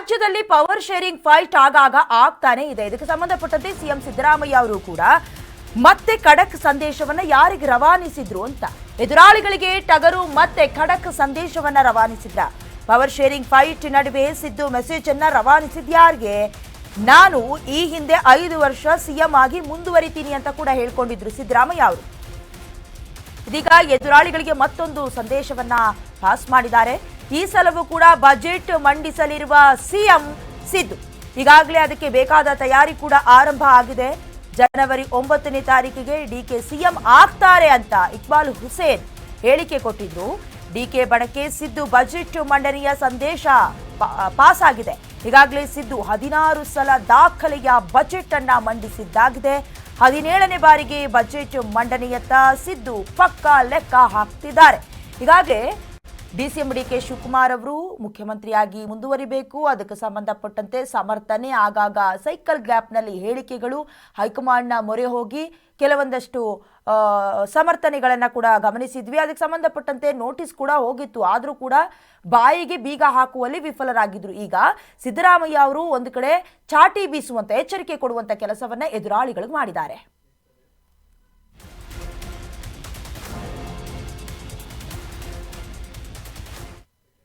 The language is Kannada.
ರಾಜ್ಯದಲ್ಲಿ ಪವರ್ ಶೇರಿಂಗ್ ಫೈಟ್ ಆಗಾಗ ಆಗ್ತಾನೆ ಇದೆ. ಇದಕ್ಕೆ ಸಂಬಂಧಪಟ್ಟಂತೆ ಸಿಎಂ ಸಿದ್ದರಾಮಯ್ಯ ಅವರು ಕೂಡ ಮತ್ತೆ ಖಡಕ್ ಸಂದೇಶವನ್ನ ಯಾರಿಗೆ ರವಾನಿಸಿದ್ರು ಅಂತ, ಎದುರಾಳಿಗಳಿಗೆ ಟಗರು ಮತ್ತೆ ಖಡಕ್ ಸಂದೇಶವನ್ನ ರವಾನಿಸಿದ್ರ. ಪವರ್ ಶೇರಿಂಗ್ ಫೈಟ್ ನಡುವೆ ಸಿದ್ದು ಮೆಸೇಜ್ ಅನ್ನ ರವಾನಿಸಿದ ಯಾರಿಗೆ, ನಾನು ಈ ಹಿಂದೆ 5 ವರ್ಷ ಸಿಎಂ ಆಗಿ ಮುಂದುವರಿತೀನಿ ಅಂತ ಕೂಡ ಹೇಳ್ಕೊಂಡಿದ್ರು ಸಿದ್ದರಾಮಯ್ಯ ಅವರು. ಇದೀಗ ಎದುರಾಳಿಗಳಿಗೆ ಮತ್ತೊಂದು ಸಂದೇಶವನ್ನ ಪಾಸ್ ಮಾಡಿದ್ದಾರೆ. ಈ ಸಲವೂ ಕೂಡ ಬಜೆಟ್ ಮಂಡಿಸಲಿರುವ ಸಿಎಂ ಸಿದ್ದು. ಈಗಾಗಲೇ ಅದಕ್ಕೆ ಬೇಕಾದ ತಯಾರಿ ಕೂಡ ಆರಂಭ ಆಗಿದೆ. ಜನವರಿ 9ನೇ ತಾರೀಕಿಗೆ ಡಿಕೆ ಸಿಎಂ ಆಗ್ತಾರೆ ಅಂತ ಇಕ್ಬಾಲ್ ಹುಸೇನ್ ಹೇಳಿಕೆ ಕೊಟ್ಟಿದ್ರು. ಡಿಕೆ ಬಣಕ್ಕೆ ಸಿದ್ದು ಬಜೆಟ್ ಮಂಡನೆಯ ಸಂದೇಶ ಪಾಸ್ ಆಗಿದೆ. ಈಗಾಗಲೇ ಸಿದ್ದು 16 ಸಲ ದಾಖಲೆಯ ಬಜೆಟ್ ಅನ್ನ ಮಂಡಿಸಿದ್ದಾಗಿದೆ. 17ನೇ ಬಾರಿಗೆ ಬಜೆಟ್ ಮಂಡನೆಯತ್ತ ಸಿದ್ದು ಪಕ್ಕಾ ಲೆಕ್ಕ ಹಾಕ್ತಿದ್ದಾರೆ. ಈಗಾಗಲೇ ಡಿಸಿಎಂ ಡಿಕೆ ಶಿವಕುಮಾರ್ ಅವರು ಮುಖ್ಯಮಂತ್ರಿಯಾಗಿ ಮುಂದುವರಿಬೇಕು, ಅದಕ್ಕೆ ಸಂಬಂಧಪಟ್ಟಂತೆ ಸಮರ್ಥನೆ, ಆಗಾಗ ಸೈಕಲ್ ಗ್ಯಾಪ್ನಲ್ಲಿ ಹೇಳಿಕೆಗಳು, ಹೈಕಮಾಂಡ್ನ ಮೊರೆ ಹೋಗಿ ಕೆಲವೊಂದಷ್ಟು ಸಮರ್ಥನೆಗಳನ್ನು ಕೂಡ ಗಮನಿಸಿದ್ವಿ. ಅದಕ್ಕೆ ಸಂಬಂಧಪಟ್ಟಂತೆ ನೋಟಿಸ್ ಕೂಡ ಹೋಗಿತ್ತು. ಆದರೂ ಕೂಡ ಬಾಯಿಗೆ ಬೀಗ ಹಾಕುವಲ್ಲಿ ವಿಫಲರಾಗಿದ್ರು. ಈಗ ಸಿದ್ದರಾಮಯ್ಯ ಅವರು ಒಂದು ಕಡೆ ಚಾಟಿ ಬೀಸುವಂತ, ಎಚ್ಚರಿಕೆ ಕೊಡುವಂತ ಕೆಲಸವನ್ನ ಎದುರಾಳಿಗಳಿಗೆ ಮಾಡಿದ್ದಾರೆ.